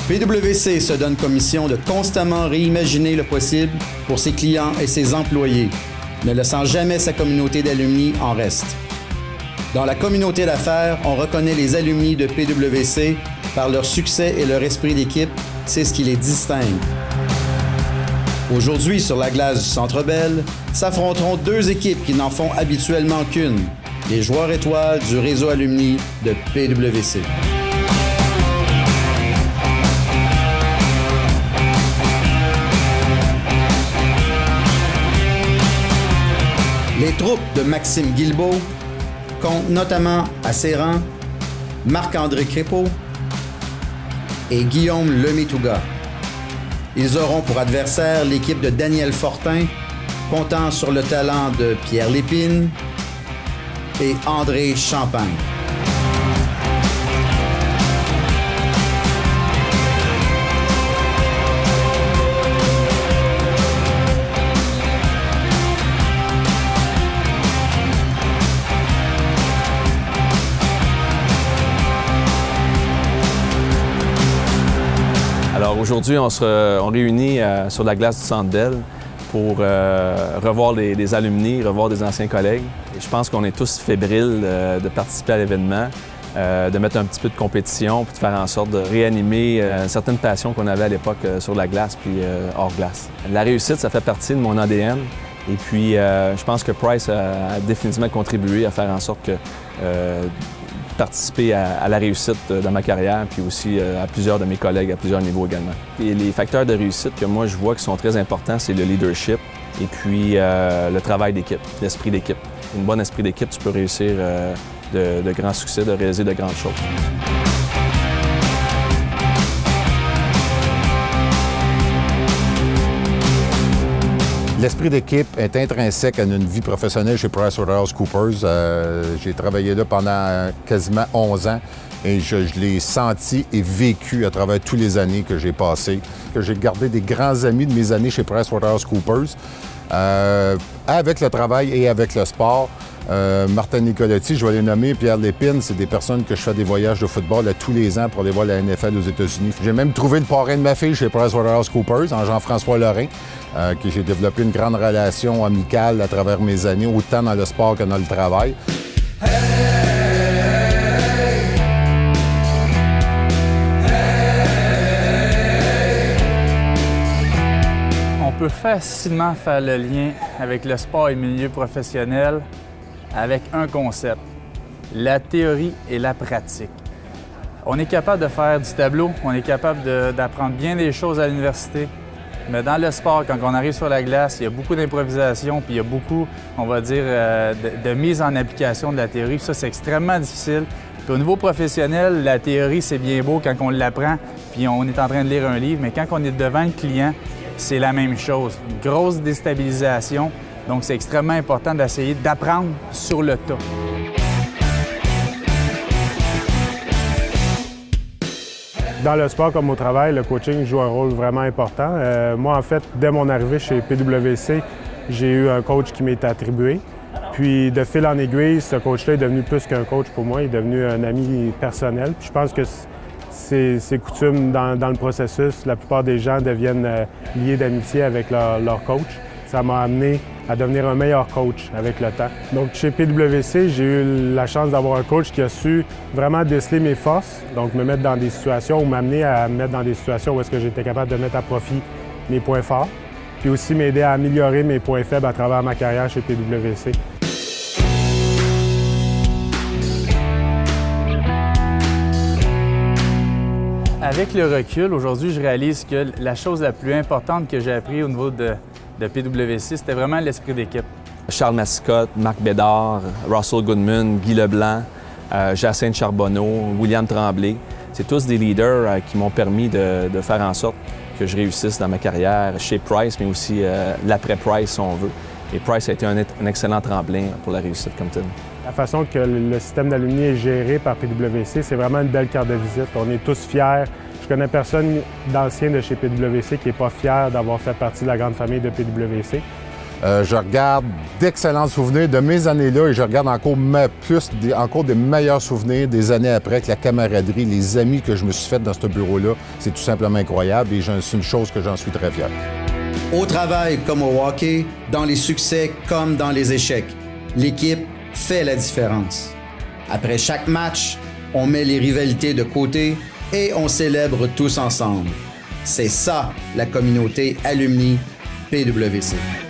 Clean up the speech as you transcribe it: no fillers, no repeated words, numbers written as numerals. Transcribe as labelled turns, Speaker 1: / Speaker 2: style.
Speaker 1: PwC se donne comme mission de constamment réimaginer le possible pour ses clients et ses employés, ne laissant jamais sa communauté d'alumni en reste. Dans la communauté d'affaires, on reconnaît les alumni de PwC par leur succès et leur esprit d'équipe, c'est ce qui les distingue. Aujourd'hui, sur la glace du Centre Bell, s'affronteront deux équipes qui n'en font habituellement qu'une, les joueurs étoiles du réseau alumni de PwC. Les troupes de Maxime Guilbeault comptent notamment à ses rangs Marc-André Crépeau et Guillaume Lemétouga. Ils auront pour adversaire l'équipe de Daniel Fortin, comptant sur le talent de Pierre Lépine et André Champagne.
Speaker 2: Alors aujourd'hui, on réunit sur la glace du Centre Bell pour revoir les alumni, revoir des anciens collègues. Et je pense qu'on est tous fébriles de participer à l'événement, de mettre un petit peu de compétition, puis de faire en sorte de réanimer une certaine passion qu'on avait à l'époque sur la glace puis hors glace. La réussite, ça fait partie de mon ADN. Et puis, je pense que Price a définitivement contribué à faire en sorte que participer à la réussite dans ma carrière, puis aussi à plusieurs de mes collègues à plusieurs niveaux également. Et les facteurs de réussite que moi je vois qui sont très importants, c'est le leadership et puis le travail d'équipe, l'esprit d'équipe. Un bon esprit d'équipe, tu peux réussir de grands succès, de réaliser de grandes choses.
Speaker 3: L'esprit d'équipe est intrinsèque à une vie professionnelle chez PricewaterhouseCoopers. J'ai travaillé là pendant quasiment 11 ans et je l'ai senti et vécu à travers toutes les années que j'ai passées. J'ai gardé des grands amis de mes années chez PricewaterhouseCoopers avec le travail et avec le sport. Martin Nicoletti, je vais les nommer, Pierre Lépine, c'est des personnes que je fais des voyages de football à tous les ans pour aller voir la NFL aux États-Unis. J'ai même trouvé le parrain de ma fille chez PricewaterhouseCoopers, en Jean-François Lorrain, que j'ai développé une grande relation amicale à travers mes années, autant dans le sport que dans le travail.
Speaker 4: On peut facilement faire le lien avec le sport et le milieu professionnel avec un concept, la théorie et la pratique. On est capable de faire du tableau, on est capable d'apprendre bien des choses à l'université, mais dans le sport, quand on arrive sur la glace, il y a beaucoup d'improvisation, puis il y a beaucoup, on va dire, de mise en application de la théorie. Ça, c'est extrêmement difficile. Puis au niveau professionnel, la théorie, c'est bien beau quand on l'apprend, puis on est en train de lire un livre, mais quand on est devant le client, c'est la même chose. Une grosse déstabilisation. Donc, c'est extrêmement important d'essayer d'apprendre sur le tas.
Speaker 5: Dans le sport comme au travail, le coaching joue un rôle vraiment important. Moi, en fait, dès mon arrivée chez PwC, j'ai eu un coach qui m'est attribué. Puis, de fil en aiguille, ce coach-là est devenu plus qu'un coach pour moi. Il est devenu un ami personnel. Puis, je pense que c'est coutume dans le processus. La plupart des gens deviennent liés d'amitié avec leur coach. Ça m'a amené à devenir un meilleur coach avec le temps. Donc, chez PwC, j'ai eu la chance d'avoir un coach qui a su vraiment déceler mes forces, donc me mettre dans des situations ou m'amener à me mettre dans des situations où est-ce que j'étais capable de mettre à profit mes points forts, puis aussi m'aider à améliorer mes points faibles à travers ma carrière chez PwC.
Speaker 4: Avec le recul, aujourd'hui, je réalise que la chose la plus importante que j'ai appris au niveau de PwC, c'était vraiment l'esprit d'équipe.
Speaker 2: Charles Massicotte, Marc Bédard, Russell Goodman, Guy Leblanc, Jacinthe Charbonneau, William Tremblay. C'est tous des leaders qui m'ont permis de faire en sorte que je réussisse dans ma carrière chez Price, mais aussi l'après-Price, si on veut. Et Price a été un excellent tremplin pour la réussite comme telle.
Speaker 5: La façon que le système d'alumni est géré par PwC, c'est vraiment une belle carte de visite. On est tous fiers. Je connais personne d'ancien de chez PwC qui n'est pas fier d'avoir fait partie de la grande famille de PwC.
Speaker 3: Je regarde d'excellents souvenirs de mes années-là et je regarde encore des meilleurs souvenirs des années après, avec la camaraderie, les amis que je me suis fait dans ce bureau-là. C'est tout simplement incroyable et c'est une chose que j'en suis très fier.
Speaker 1: Au travail comme au hockey, dans les succès comme dans les échecs, l'équipe fait la différence. Après chaque match, on met les rivalités de côté et on célèbre tous ensemble. C'est ça, la communauté Alumni PWC.